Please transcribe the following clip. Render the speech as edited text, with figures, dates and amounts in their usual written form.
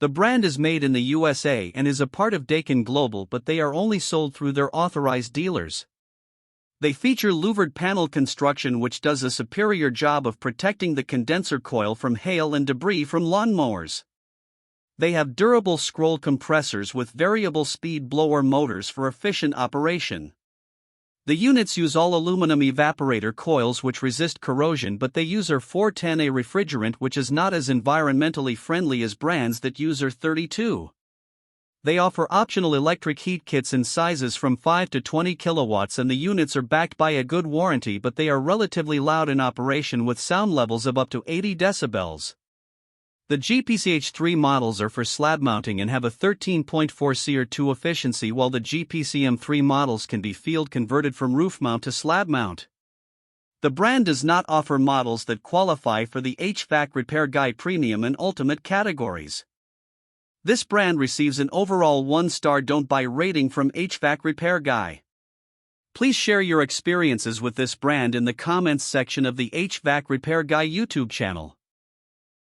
The brand is made in the USA and is a part of Daikin Global, but they are only sold through their authorized dealers. They feature louvered panel construction, which does a superior job of protecting the condenser coil from hail and debris from lawnmowers. They have durable scroll compressors with variable speed blower motors for efficient operation. The units use all aluminum evaporator coils which resist corrosion, but they use R410A refrigerant, which is not as environmentally friendly as brands that use R32. They offer optional electric heat kits in sizes from 5 to 20 kilowatts, and the units are backed by a good warranty, but they are relatively loud in operation with sound levels of up to 80 decibels. The GPCH3 models are for slab mounting and have a 13.4 SEER2 efficiency, while the GPCM3 models can be field converted from roof mount to slab mount. The brand does not offer models that qualify for the HvacRepairGuy Premium and Ultimate categories. This brand receives an overall 1-star don't buy rating from HvacRepairGuy. Please share your experiences with this brand in the comments section of the HvacRepairGuy YouTube channel.